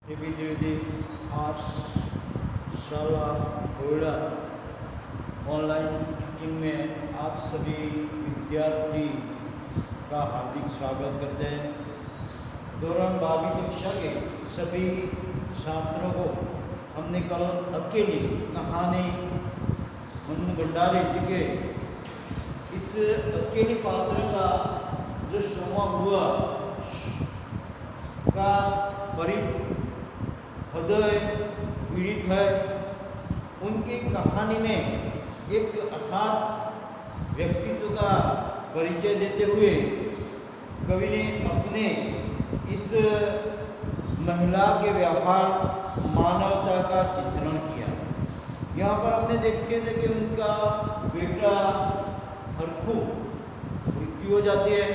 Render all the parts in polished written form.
देवी देवी आज शाला कोयड़ा online teaching में आप सभी विद्यार्थी का हार्दिक स्वागत करते हैं। दौरान 12वीं कक्षा के सभी छात्रों को हमने कल अकेली कहानी मनु भंडारी जी के इस अकेले पात्र का जो श्रवण हुआ का हृदय पीड़ित है। उनकी कहानी में एक अर्थात व्यक्तित्व का परिचय देते हुए कवि ने अपने इस महिला के व्यवहार मानवता का चित्रण किया। यहाँ पर हमने देखे थे कि उनका बेटा हरखू मृत्यु हो जाती है।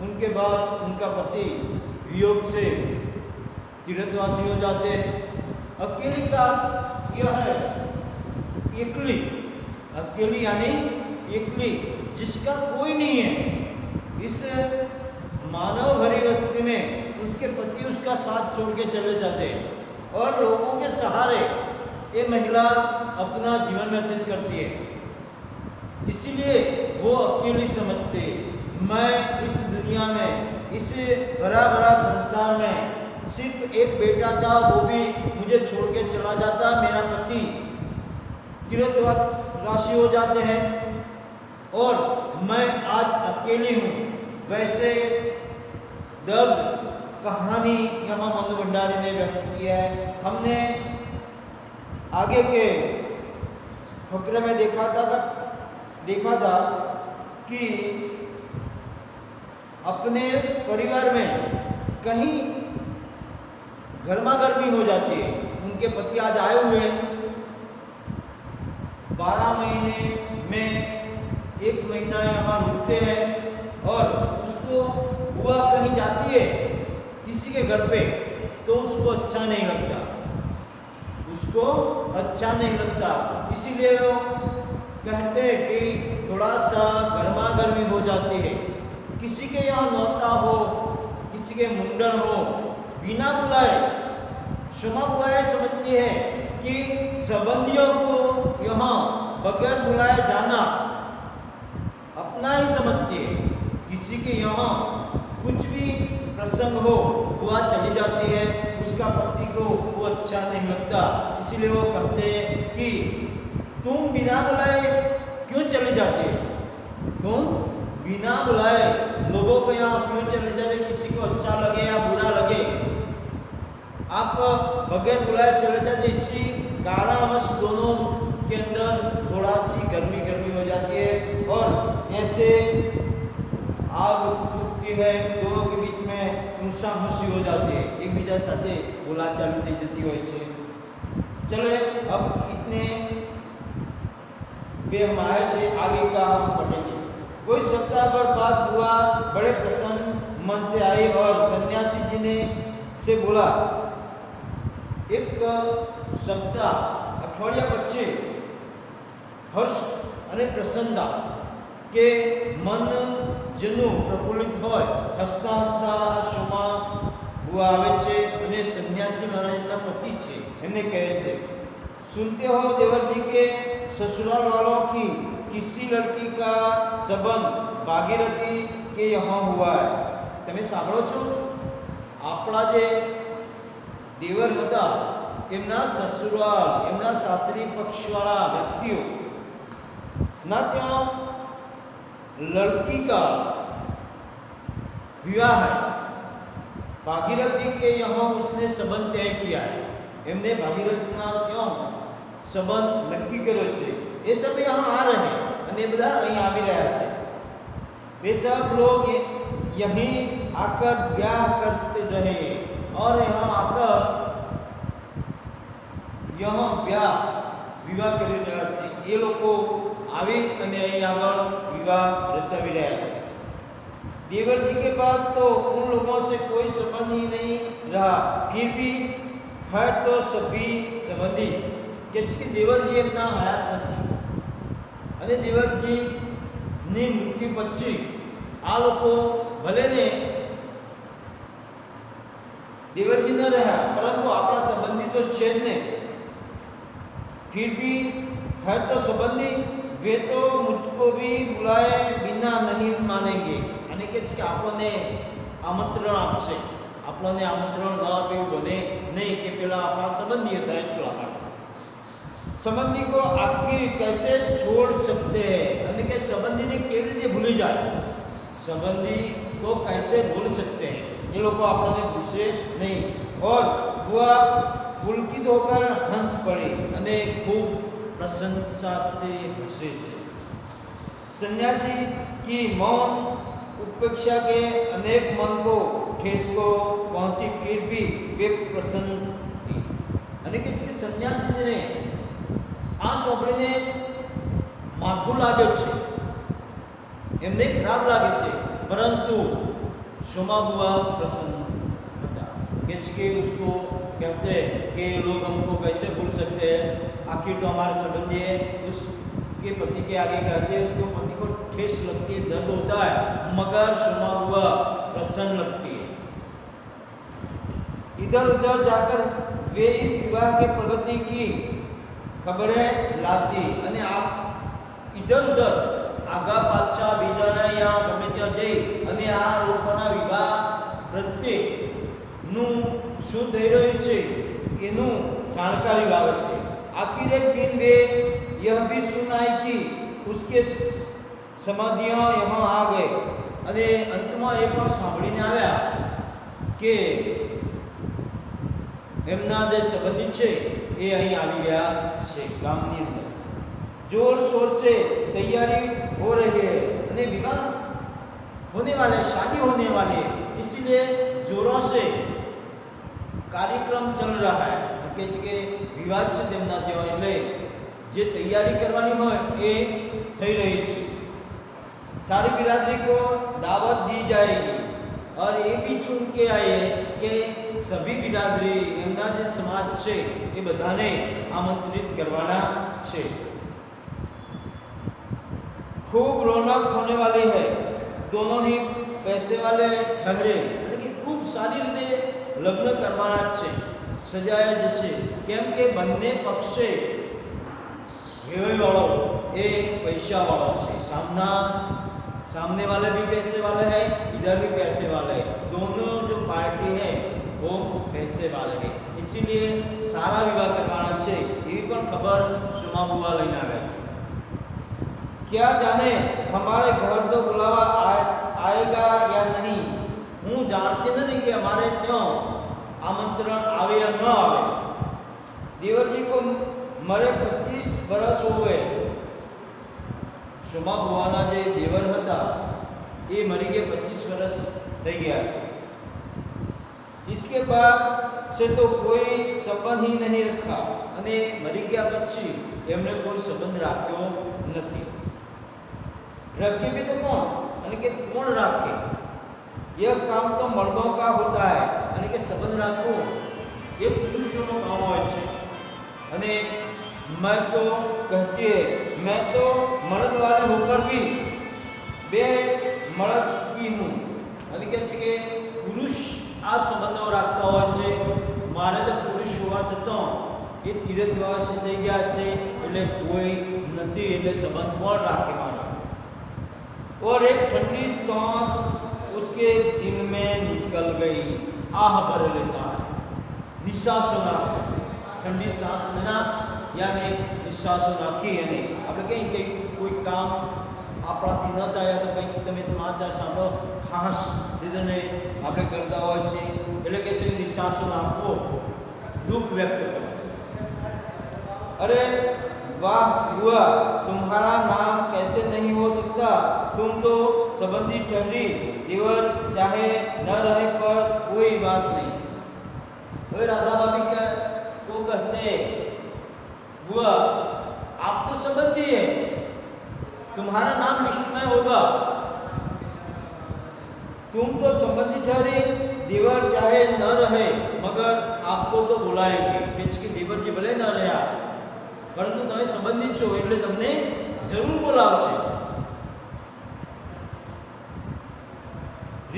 उनके बाद उनका पति वियोग से तीर्थवासी हो जाते हैं। अकेली का यह है एकली, अकेली यानी एकली जिसका कोई नहीं है। इस मानव भरी बस्ती में उसके पति उसका साथ छोड़ के चले जाते हैं और लोगों के सहारे ये महिला अपना जीवन व्यतीत करती है। इसीलिए वो अकेली समझते, मैं इस दुनिया में इस भरा भरा संसार में सिर्फ एक बेटा था, वो भी मुझे छोड़ के चला जाता। मेरा पति तीर्थवासी हो जाते हैं और मैं आज अकेली हूँ। वैसे दर्द कहानी यहाँ मनु भंडारी ने व्यक्त किया है। हमने आगे के फकरे में देखा था कि अपने परिवार में कहीं गर्मा गर्मी हो जाती है। उनके पति आज आए हुए 12 महीने में 1 महीना यहाँ रुकते हैं और उसको हुआ कहीं जाती है किसी के घर पे तो उसको अच्छा नहीं लगता, उसको अच्छा नहीं लगता। इसीलिए वो कहते हैं कि थोड़ा सा गर्मा गर्मी हो जाती है। किसी के यहाँ नौता हो, किसी के मुंडन हो, बिना बुलाए क्षमा बुलाए समझती है कि संबंधियों को यहाँ बगैर बुलाए जाना अपना ही समझती है। किसी के यहाँ कुछ भी प्रसंग हो हुआ चली जाती है, उसका पति को वो अच्छा नहीं लगता। इसलिए वो कहते हैं कि तुम बिना बुलाए क्यों चली जाती है, तुम बिना बुलाए लोगों को यहाँ क्यों चले जाते, किसी को अच्छा लगे या बुरा लगे, आप बगैर बुलाए चले जाते। इसी कारणवश दोनों के अंदर थोड़ा सी गर्मी हो जाती है और ऐसे आग उठती है, दोनों के बीच में मुसामुसी हो जाती है, एक बीजा साथे बोलाचाली થઈ જતી હોય છે। चलो अब इतने पे हम आए थे, आगे का हम पढ़ेंगे। कोई सप्ताह भर बाद हुआ, बड़े प्रसन्न मन से आई और सन्यासी जी ने से बोला, एक सप्ताह अठवाडिया પછી हर्ष અને પ્રસન્નતા કે મન જેનું પ્રફુલ્લિત હોય હસતા હસતા શોમાં हुआ આવે છે અને સન્યાસી મહારાજના પતિ છે એમને કહે છે, सुनते हो देवर जी के ससुराल वालों की किसी लड़की का संबंध भागीरथी के यहाँ हुआ है। તમે સાંભળો છો? આપણા જે देवर હતા એમના સસુરાલ, એમના સાસરી પક્ષવાળા વ્યક્તિઓ ना क्या लड़की का विवाह है, भागीरथी के यहाँ उसने संबंध तय किया है। एमने भागीरथी ना क्यों संबंध नक्की करो छे। ये सब यहाँ आ रहे हैं અને બધા અહીં આવી રહ્યા છે। वे सब लोग यहीं आकर ब्याह करते रहे और यहाँ आकर यहाँ ब्याह विवाह કરી રહ્યા છે। ये લોકો આવી અને અહીં આગળ विवाह रचावी રહ્યા છે। देवर जी के बाद तो उन लोगों से कोई संबंध ही नहीं रहा, फिर भी है तो सभी संबंधी કે देवर जी એમના હયાત નથી અને देवर जी ની મૃત્યુ પછી આ લોકો ભલે ને देवरजी न रहा, परंतु अपना संबंधी तो छे ने, फिर भी है तो संबंधी, वे तो मुझको भी बुलाए बिना नहीं मानेंगे। यानी कि आपने आमंत्रण आपसे, आपने आमंत्रण न आप्યું बने नहीं कि पेला अपना संबंधी હતા એટલા માટે। संबंधी को आखिर कैसे छोड़ सकते हैं, यानी कि संबंधी ने केवी रीते भूली जाए, संबंधी को कैसे भूल सकते हैं, ये लोग आपने पूछे नहीं। और वह पुलकित होकर हंस पड़े અને खूब प्रसन्नता से हंसे थे। सन्यासी की मौन उपेक्षा के अनेक मन को ठेस को पहुंची, फिर भी वे प्रसन्न थी। અને કે સન્યાસીને આ સોંપડીને માથું લાગે છે, એમને ખરાબ લાગે છે, પરંતુ સોમાબુઆ પ્રસन्न હતા। કે उसको कहते हैं कि लोग हमको कैसे भूल सकते हैं, आखिर तो हमारे संबंधी है। उसके पति के आगे कहते हैं, उसको पति को ठेस लगती है, दर्द होता है, मगर सोमाबुआ प्रसन्न लगती है। इधर उधर जाकर वे इस विवाह के प्रगति की खबरें लाती અને આ इधर उधर आगा पाछा बीजाना या गमे ત્યાં જઈ અને આ લોકોના વિવાહ પ્રત્યે નું શું થઈ રહ્યું છે એનું જાણકારી લાવે છે। आखिर एक दिन वे यह भी सुनाई कि उसके समाधियां यहाँ आ गए અને અંતમાં એ પણ સાંભળીને આવ્યા કે એમના જે સંબંધી છે એ અહીં આવી ગયા છે ગામની અંદર। जोर शोर से तैयारी हो रही है, અને विवाह होने वाले, शादी होने वाली है, इसीलिए जोरों से कार्यक्रम चल रहा है। કે વિવાહ છે તેમના ત્યાં, એટલે જે તૈયારી કરવાની હોય એ થઈ રહી છે। सारी बिरादरी को दावत दी जाएगी और ये भी सुन के आए कि सभी बिरादरी एमना जे समाज છે એ બધાને આમંત્રિત કરવાના છે। खूब रौनक होने वाली है, दोनों ही पैसे वाले ठहरे, यानी कि खूब सारी रीते लग्न करवाना છે, सजाया जैसे, केम के બંને પક્ષે વેવાઈ વાળો એ પૈસા વાળો છે, सामने वाले भी पैसे वाले हैं, इधर भी पैसे वाले हैं, दोनों जो पार्टी है वो पैसे वाले हैं, इसीलिए सारा विवाह करवाना છે। ये पण खबर सोमाबुआ લઈને આવ્યા છે। क्या जाने हमारे घर तो बुलावा आएगा या नहीं, हूँ जानते नहीं कि हमारे त्यों आमंत्रण आवे या न आवे। देवर जी को मरे 25 वर्ष हो गए। सोमाबुआना जे देवर हता ये मरी गए 25 वर्ष થઈ ગયા છે। इसके बाद से तो कोई संबंध ही नहीं रखा, અને મરી ગયા પછી એમને કોઈ સંબંધ રાખ્યો નથી। रखे भी तो कौन, यानी कि कौन राखे, यह काम तो मर्दों का होता है, यानी कि संबंध राखो ये पुरुषों का काम હોય છે। અને मैं तो कहती है, मैं तो मर्द वाले होकर भी बे मर्द की हूँ, यानी कि पुरुष आ संबंधों राखता હોય છે। मारे तो पुरुष होवा छतां ये तीर्थवासी થઈ ગયા છે, એટલે કોઈ નથી, એટલે સંબંધ કોણ રાખે મારા। और एक ठंडी सांस उसके दिल में निकल गई, आह भर लेता है, निश्वास होना, ठंडी सांस लेना यानी निश्वास होना की, यानी આપણે કઈ કોઈ કામ આપણાથી ન થાય તો કંઈક તમે સમાચાર સાંભળો, હાશ દીદને આપણે કરતા હોય છે, એટલે કે છે નિશ્વાસ આપવો, દુઃખ વ્યક્ત કરો। अरे वाह हुआ, तुम्हारा नाम कैसे नहीं हो सकता, तुम तो संबंधी ठहरी, देवर चाहे न रहे पर कोई बात नहीं। तो राधा भाभी को कहते हुआ आप तो संबंधी है, तुम्हारा नाम लिस्ट में होगा, तुम तो संबंधी ठहरी, देवर चाहे न रहे मगर आपको तो बुलाएंगे। कि देवर जी भले न रहा परंतु તમે સંબંધિત છો એટલે તમને જરૂર બોલાવશે।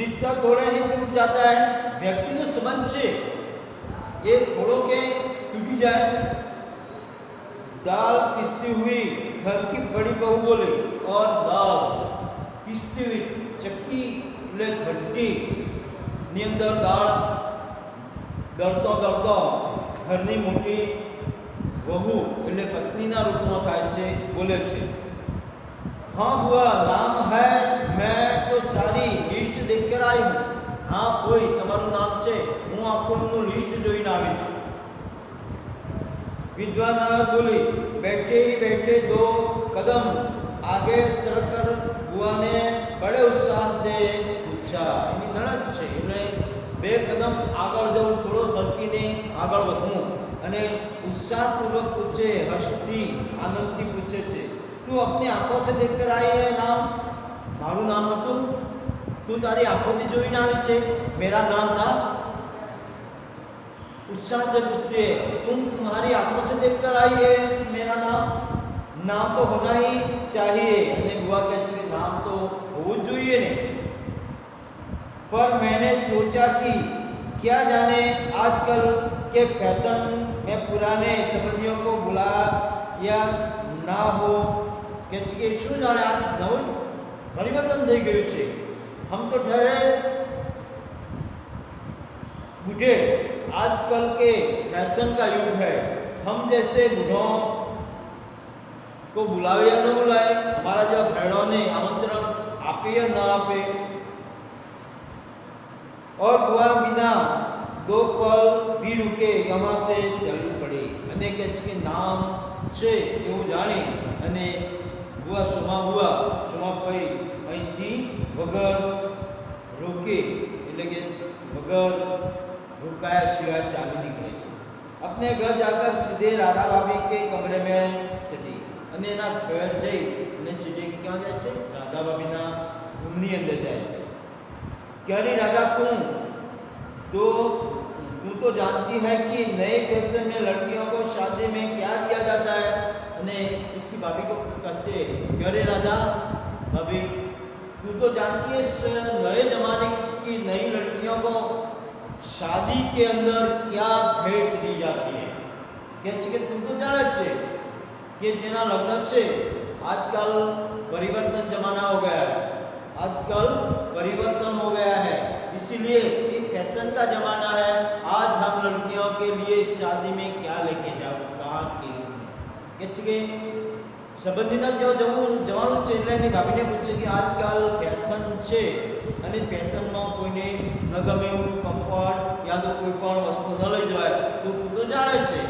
रिश्ता थोड़े ही टूट जाता है, व्यक्तिगत संबंध से ये थोड़ों के टूटी जाए। दाल पिसती हुई घर की बड़ी बहू बोली और दाल पिसती हुई चक्की ले घंटी ની અંદર દાળ દળતો દળતો ઘરની મોટી વહુ એટલે પત્નીના રૂપમાં થાય છે, બોલે છે, हाँ बुआ नाम है, मैं तो सारी लिस्ट देख कर आई हूँ। हाँ कोई તમારું નામ છે, હું આપણું લિસ્ટ જોઈને આવી છું। विद्वान बोली, बैठे ही बैठे 2 कदम आगे सरकर बुआ ने बड़े उत्साह से पूछा। એની નણદ છે એટલે 2 કદમ આગળ જવું, થોડો સરકીને આગળ વધવું અને ઉત્સાહપૂર્વક પૂછે, હર્ષથી આનંદથી પૂછે છે, तू अपनी आंखों से देखकर आई है नाम? मारू नाम હતું, तू तारी आंखों से જોઈને આવી છે, मेरा नाम था। उत्साह से पूछती है, तुम तुम्हारी आंखों से देखकर आई है मेरा नाम? नाम तो होना ही चाहिए। અને बुआ કહે છે નામ તો હોવું જ જોઈએ ને, पर मैंने सोचा कि क्या जाने आजकल के फैशन में पुराने संबंधियों को बुला या ना हो। કે શું જાણે આ નવું પરિવર્તન થઈ ગયું છે, हम तो ठहरे बूढ़े, आजकल के फैशन का युग है, हम जैसे बूढ़ों को बुलावे या न बुलाए, हमारा जो भेड़ों ने आमंत्रण आपे या न आपे। और बुआ बिना 2 पल भी रुके यहाँ से चल पड़ी। અને કે છે નામ છે એવું જાણી અને बुआ सुमा फई અહીંથી વગર રોકે એટલે કે વગર रुकाया सिवाय चाली निकले छे। अपने घर जाकर सीधे राधा भाभी के कमरे में चली અને એના ઘર જઈ અને સીધે ક્યાં જાય છે? રાધા ભાભીના રૂમની અંદર જાય છે। क्यारी राधा तू तो जानती है कि नए फैशन में लड़कियों को शादी में क्या दिया जाता है। અને उसकी भाभी को कहते, क्यारे राधा भाभी तू तो जानती है इस नए जमाने की नई लड़कियों को शादी के अंदर क्या भेंट दी जाती है। क्या છે કે तुम तो जाने छे कि जेना लग्न छे आजकल परिवर्तन जमाना हो गया है, आजकल परिवर्तन हो गया है, इसीलिए ये फैशन का जमाना है। आज हम लड़कियों के लिए शादी में क्या लेके जाओ, कहाँ के के संबंधीना जो जवान છે એટલે એની ભાભીને પૂછે કે આજકાલ ફેશન છે અને ફેશનમાં કોઈને ન ગમે એવું કમ્ફર્ટ યા તો કોઈ પણ વસ્તુ ન લઈ જવાય, તો તું તો જાણે છે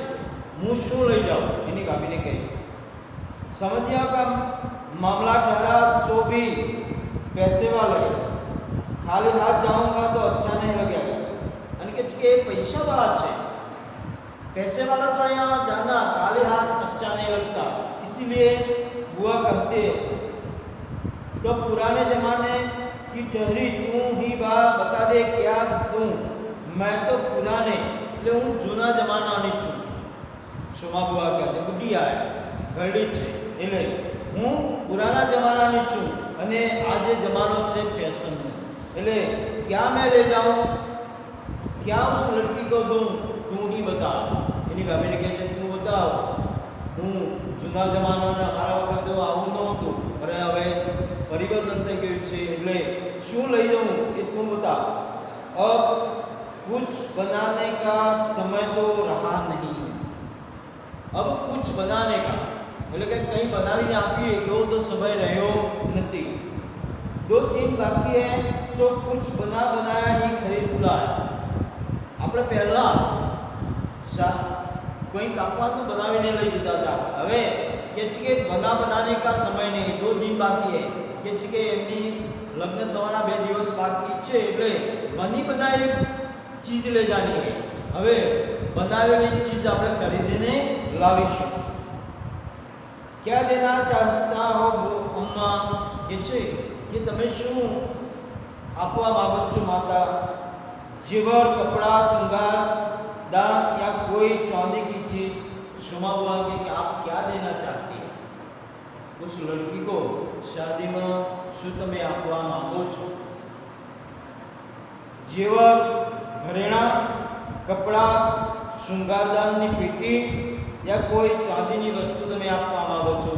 હું શું લઈ જાઉં, એની ભાભીને કહે છે। समझिया का मामला ठहरा, सो भी पैसे वाले, खाली हाथ जाऊंगा तो अच्छा नहीं लगेगा। અને કે પૈસા વાળા છે, पैसे वाला तो यहाँ जाना खाली हाथ अच्छा नहीं लगता, इसीलिए बुआ कहते तो पुराने जमाने की ठहरी तू ही बता दे क्या दूं, मैं तो पुराने એટલે હું જૂના જમાનાની છું। સોમા બુઆ કહે બુઢી આય ઘરડી છે એટલે હું પુરાના જમાનાની છું અને આ જે જમાનો છે ફેશનનો, એટલે क्या मैं ले जाऊं, क्या उस लड़की को दूं, तू ही बता। એની ભાભીને કહે છે તું બતાવ, હું જૂના જમાનાના મારા વખતે આવું નહોતું, અરે હવે પરિવર્તન થઈ ગયું છે એટલે શું લઈ જાઉં એ તું બતાવ। अब कुछ बनाने का समय तो रहा नहीं, अब कुछ बनाने का એટલે કે કંઈ બનાવીને આપીએ એવો તો સમય રહ્યો નથી। 2-3 બાકી है सो कुछ बना बनाया ही खरीद लाए। આપણે પહેલા कोई कापा तो बनावीने लई जता था, હવે કે છે કે बनाने का समय नहीं, 2 दिन बाकी है, કે છે કે એમની લગ્ન થવાના 2 દિવસ બાકી છે એટલે બની બનાવી ચીજ લઈ જાની है। હવે બનાવેલી ચીજ આપણે ખરીદીને લાવીશું। क्या देना चाहता हो अम्मा, કે છે કે તમે શું આપવા માંગો છો માતા? जेवर, कपड़ा, श्रृंगार, दान या कोई चांदी की चीज। सोमा बुआ कि आप क्या देना चाहती हैं उस लड़की को शादी में, શું તમે આપવા માંગો છો? જેવર, ઘરેણા, કપડા, શૃંગારદાનની પેટી या कोई चांदी वस्तु તમે આપવા માંગો છો?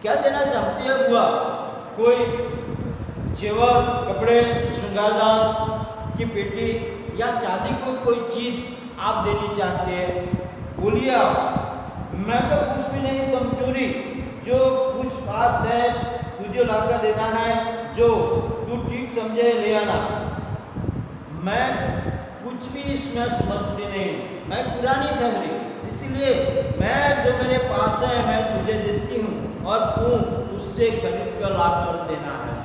क्या देना चाहते हो बुआ? कोई जेवर, कपड़े, श्रृंगारदान की पेटी या चांदी को कोई चीज आप देनी चाहते हैं? बोलिए आप, मैं तो कुछ भी नहीं समझूरी, जो कुछ पास है तुझे लाकर देना है, जो तू ठीक समझे ले आना। मैं कुछ भी इसमें समझती नहीं, मैं पुरानी ठहरी, इसलिए मैं जो मेरे पास है मैं तुझे देती हूँ और तू उससे खरीद कर ला कर देना है।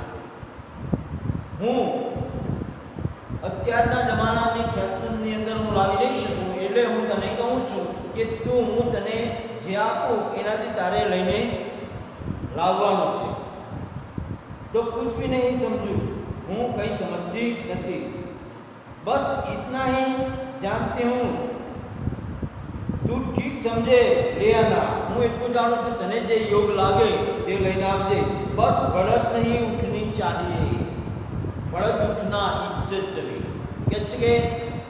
હું અત્યારના જમાનાની ફેશનની અંદર હું લાવી નહીં શકું, એટલે હું તને કહું છું કે તું હું તને જે આપું એનાથી તારે લઈને લાવવાનું છે। तो कुछ भी नहीं समझू, हूँ कहीं समझती नहीं, बस इतना ही जानती हूँ, तू ठीक समझे ले आना। हूँ एटलू जाणुं छुं तने जे योग लागे ते लईने आवजे, बस बढ़त नहीं उठनी चाहिए, बढ़त उठना इज्जत चली के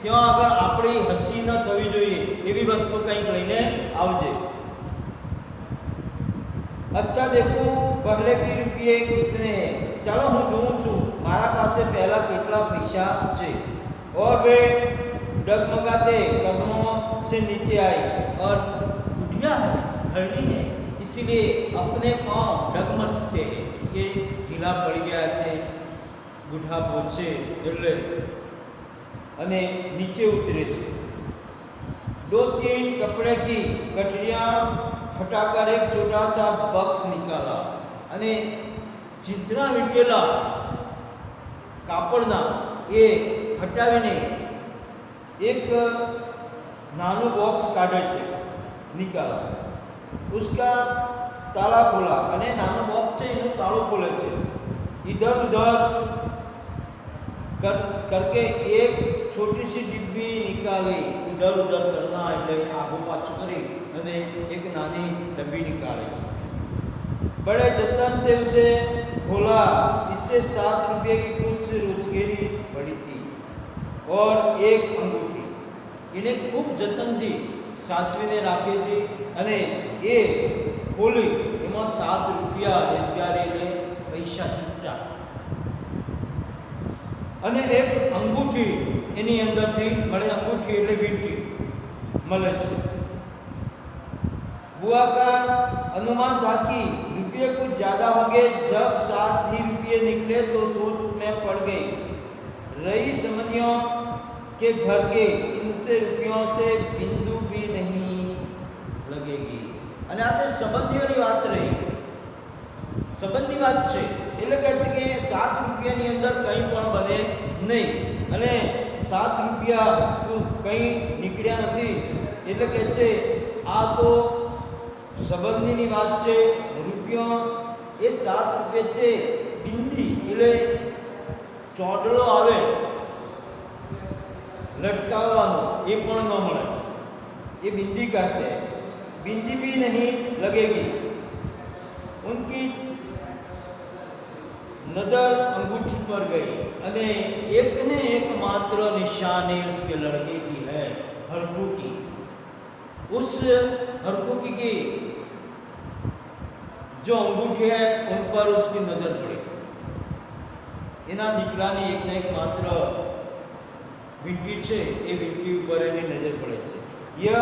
त्यां आगळ आपणी हसी न थवी जोईए एवी वस्तु कंईक लईने आवजे। अच्छा देखो पहले के रुपये कितने हैं, चलो हूँ जोऊं छूं मारा पासे पहला केटला पैसा छे। और वे डगमगाते कदमों से नीचे आई और उठिया है, हरणी है, इसीलिए अपने पांव डगमगते हैं कि ढीला पड़ी गया है, बुढ़ापो छे એટલે અને नीचे उतरे छे। 2-3 कपड़े की गठरियां हटाकर एक छोटा सा बॉक्स निकाला અને ચિંતરા વીટેલા કાપડના એ હટાવીને एक नानू बॉक्स काढ़े छे, निकाला, उसका ताला खोला अने नानू बॉक्स छे एनु ताळो खोले छे, इधर उधर करके एक छोटी सी डिब्बी निकाली, इधर उधर करना એટલે आगू पाछू करी अने एक नानी डब्बी निकाली, बड़े जतन से उसे खोला। इससे 7 रुपये की कुछ रोजगारी पड़ी थी और एक अंगूठी, इन्हें खूब जतन थी साचवीने राखी थी अने ए खोली एमां 7 रुपया रोजगारीने पैसा छूटा अने एक अंगूठी एनी अंदरथी मळे, अंगूठी एटले वींटी मळे छे। बुआ का अनुमान था कि रुपये कुछ ज्यादा होंगे, जब 7 ही रुपये निकले तो सोच में पड़ गई। रही समझियों के घर के इनसे रुपयों से बिंदु भी नहीं लगेगी। અને આ તે સંબંધીઓની વાત રહી, સંબંધી વાત છે એટલે કહે છે કે 7 રૂપિયાની અંદર કંઈ પણ બને નહીં અને 7 રૂપિયા કંઈ નીકળ્યા નથી એટલે કહે છે આ તો સંબંધીની વાત છે। રૂપિયો એ 7 રૂપિયા છે, બિંદી એટલે ચોડલો આવે लटकावानो ये पण न मळे, ये बिंदी काटे, बिंदी भी नहीं लगेगी। उनकी नजर अंगूठी पर गई अने एक ने एक मात्र निशानी उसके लड़के की है, हरकू की। उस हरकू की जो अंगूठी है उन पर उसकी नजर पड़ी, एना दीकरानी एक ने एक मात्र वींटी छे, ये वींटी ऊपर एनी नजर पड़े छे। यह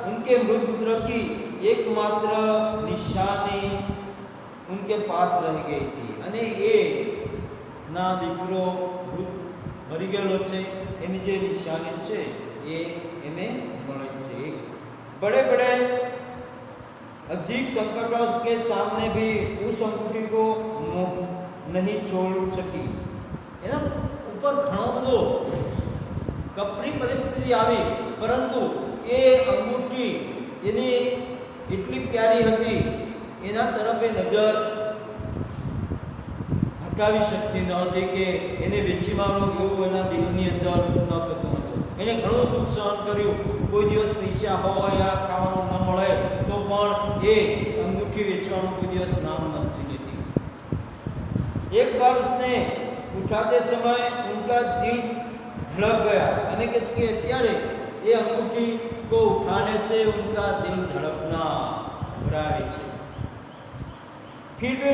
उनके मृत पुत्र की एकमात्र निशानी उनके पास रह गई थी अने ए ना दीकरो मरी गયેલો છે એની જે નિશાની છે એ એને મળે છે। बड़े बड़े अधिक संकटों के सामने भी उस अंगूठी को नहीं छोड़ सकी। एना ऊपर घणो बधो कपरी परिस्थिति आई, परंतु ये अंगूठी एनी एटली प्यारी हती एना तरफ ए नजर हटावी शकती नहोती कि एने वेची मारવું એવું એના દિલની અંદર ન થતું હતું। એને ઘણું દુઃખ સહન કર્યું, કોઈ દિવસ પૈસા હોય યા ખાવાનું ન મળે તો પણ એ અંગૂઠી વેચવાનું કોઈ દિવસ નામ નથી લેતી। एक बार उसने उठाते समय उनका दिल धड़क गया અને કે છે ત્યારે એ અંગૂઠી को उठाने से उनका दिल धड़कना घबराए છે। फिर भी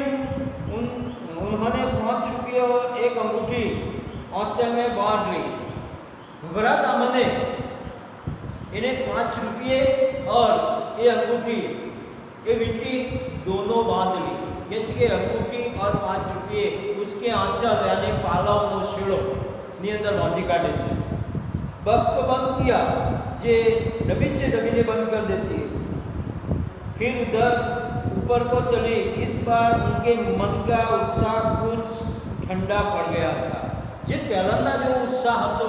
उन्होंने 5 रुपये और एक अंगूठी आंचल में बांध ली। घबराता मने इन्हें 5 रुपये और ये अंगूठी ये वींटी दोनों बांध ली। के अंगूठी और 5 रुपये उसके आंचल यानी पालाओं शेड़ो नी अंदर बांधी काटे छे। बस को बंद किया जे डबी से डबी ने बंद कर देती है। फिर उधर ऊपर को चली। इस बार उनके मन का उत्साह कुछ ठंडा पड़ गया था। जे पहला जो उत्साह હતો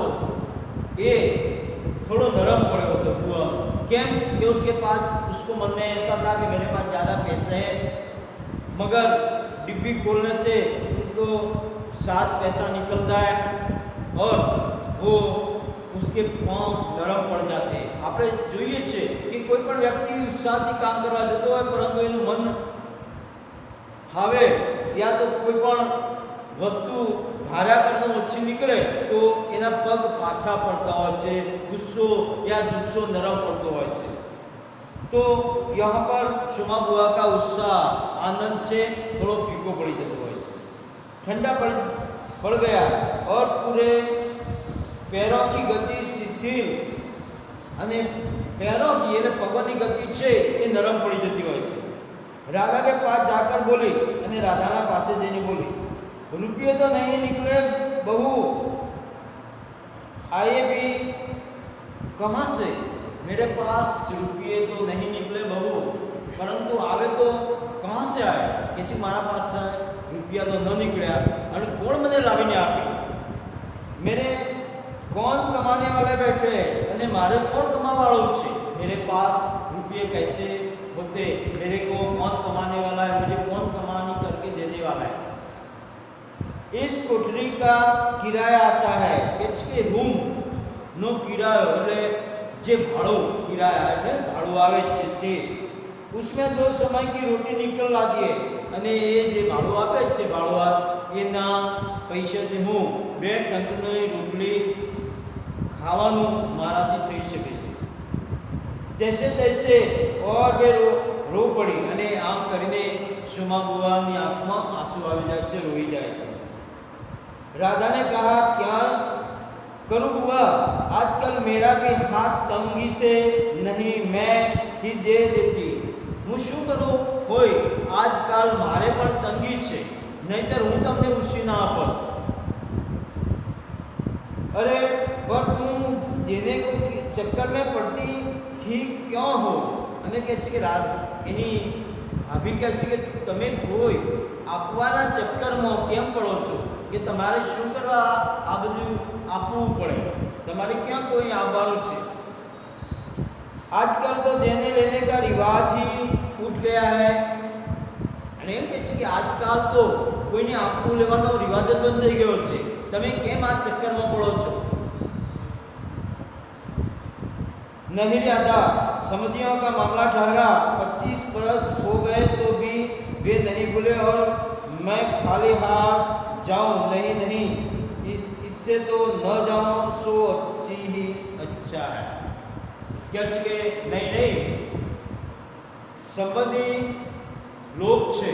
ये थोड़ा नरम पड़ो तो बुआ केम कि उसके पास उसको मन में ऐसा था कि मेरे पास ज़्यादा पैसे हैं, मगर डिब्बी खोलने से उनको 7 पैसा निकलता है और वो उसके पाँव नरम पड़ जाते हैं। આપણે જોઈએ છે કે કોઈ પણ વ્યક્તિ ઉત્સાહથી કામ કરવા જતો હોય પરંતુ એનું મન ફાવે યા તો કોઈ પણ વસ્તુ ધાર્યા કરતા ઓછી નીકળે તો એના પગ પાછા પડતા હોય છે, ગુસ્સો या જુસ્સો નરમ પડતો હોય છે। तो यहाँ पर शुमा बुआ का उत्साह आनंद से थोड़ा फीको पड़ी जाता है, ठंडा पड़ गया और पूरे पैरों की गति शिथिल અને पैरों की ये पगों की गति છે એ नरम पड़ी जाती હોય છે। राधा के पास जाकर बोली અને રાધાના પાસે જઈને બોલી, रुपये तो नहीं निकले बहू, आए भी कहाँ से? मेरे पास रुपये तो नहीं निकले बहू, परंतु आवे तो कहाँ से आए? कि मारा पास रुपया तो न निकलिया और कौन मैंने लावीने आपी? मेरे कौन कमाने वाले बैठे अने मारे कौन कमावाळो छे? मेरे पास रुपये कैसे होते? मेरे को कौन कमाने वाला है? मुझे कौन कमानी करके देने वाला है? इस कोठरी का किराया आता है के रूम नो किरायो એટલે જે ભાડું કિરાયા એટલે ભાડું આવે છે તે उसमें 2 समय की रोटी निकल आती है અને એ જે ભાડું આપે છે ભાડુઆ એના પૈસાથી હું 2 ટંકની રોટલી ખાવાનું મારાથી થઈ શકે છે। जैसे तैसे और वे रो पड़ी અને આમ કરીને સુમા બુવાની આંખમાં આંસુ આવી જાય છે, રોઈ જાય છે। राधा ने कहा, क्या करूं बुआ, आजकल मेरा भी हाथ तंगी से नहीं, मैं ही दे देती। हूँ शू करूं होय, आजकल मारे पर तंगी छे, नहींतर हूँ तमने उसी ना पर। अरे पर तुम देने को चक्कर में पड़ती ही क्यों हो? અને કહે છે કે એની ભાભી કહે છે કે તમે કોઈ આપવાના ચક્કરમાં કેમ પડો છો કે તમારે શું કરવા આ બધું આપવું પડે? તમારે ક્યાં કોઈ આવવાનું છે? आजकल तो देने लेने का रिवाज ही उठ गया है। અને એમ કહે છે કે આજકાલ તો કોઈને આપવું લેવાનો રિવાજ જ બંધ થઈ ગયો છે, તમે કેમ આ ચક્કરમાં પડો છો? नहीं राधा, समझियों का मामला ठहरा, 25 बरस हो गए तो भी वे नहीं भूले और मैं खाली हाथ जाऊं? नहीं नहीं, इससे तो न जाऊं सो अच्छी ही अच्छा है। क्या के नहीं नहीं, संबंधी लोग छे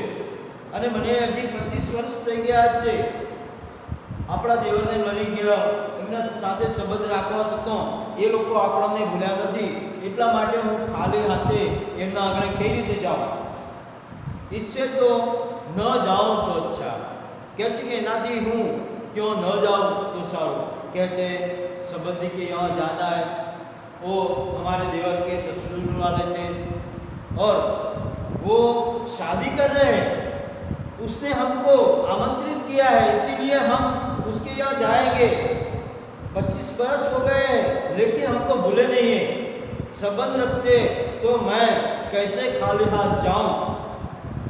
અને મને હજી 25 વર્ષ થઈ ગયા છે, આપણા દેવરને મળી ગયા, એમના સાથે સંબંધ રાખવા છતાં એ લોકો આપણને ભૂલ્યા નથી, એટલા માટે હું ખાલી હાથે એમના આગળ કઈ રીતે જાઉં? ઈચ્છે તો ન જાઉં તો અચ્છા, કહે છે કે એનાથી હું क्यों न जाऊं तो सारू। कहते संबंधी के यहाँ जाना है, वो हमारे देवर के ससुर वाले थे और वो शादी कर रहे हैं, उसने हमको आमंत्रित किया है, इसीलिए हम उसके यहाँ जाएंगे। 25 बरस हो गए लेकिन हमको भूले नहीं है, संबंध रखते तो मैं कैसे खाली हाथ जाऊं?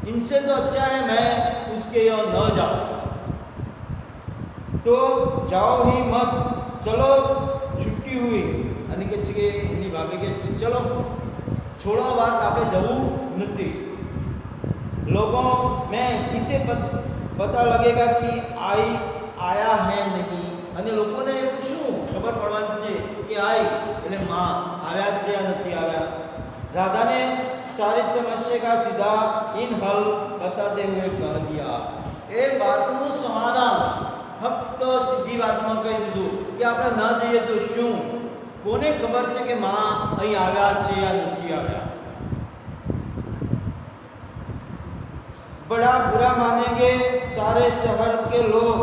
इनसे तो अच्छा है मैं उसके यहाँ न जाऊं। तो जाओ ही मत, चलो छुट्टी हुई। અને કે છે કે એની ભાભી કે ચલો છોડો વાત, આપણે જવું નથી। लोगों में किसे पता लगेगा कि आया है नहीं। અને લોકોને એવું શું ખબર પડવાની છે કે આઈ એટલે માં આવ્યા છે या નથી આવ્યા। राधा ने सारी समस्या का सीधा इन हल बताते हुए कह दिया। ए बातનું સમાધાન ફક્ત સીધી વાતમાં કહી દીધું કે આપણે ન જઈએ તો શું, કોને ખબર છે કે માં અહીં આવ્યા છે या નથી આવ્યા। बड़ा बुरा मानेंगे सारे शहर के लोग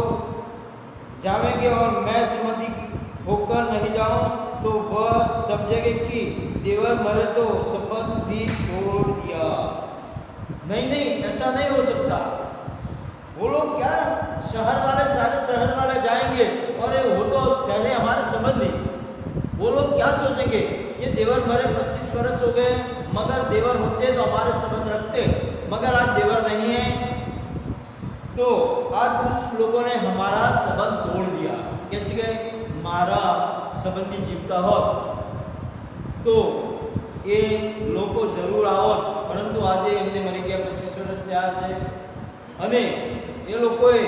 जावेंगे और मैं समाधि होकर नहीं जाऊं तो वह समझेंगे कि देवर मरे तो शपथ भी तोड़ दिया। नहीं नहीं, ऐसा नहीं हो सकता। वो लोग क्या शहर वाले सारे शहर वाले जाएंगे और वो तो ठहरे हमारे संबंधी। वो लोग क्या सोचेंगे कि देवर मरे 25 वर्ष हो गए, मगर देवर होते तो हमारे संबंध रखते, मगर आज देवर नहीं है तो आज उस लोगों ने हमारा संबंध तोड़ दिया। क्या मारा संबंधी जीवता हो तो ये लोग जरूर आवत, परंतु आज एमने मरी गया 25 वर्ष थया छे अने ए लोकोए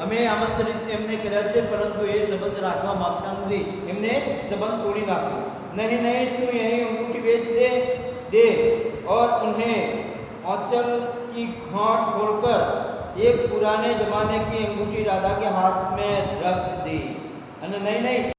अमे आमंत्रित एमने कर्या छे, परंतु ये संबंध राखवा मांगता नथी, एमने संबंध तोड़ी नाख्यो। नहीं नहीं, तू यही अंगूठी बेच दे और उन्हें आंचल की गांठ खोलकर एक पुराने जमाने की अंगूठी राधा के हाथ में रख दी। नहीं नहीं,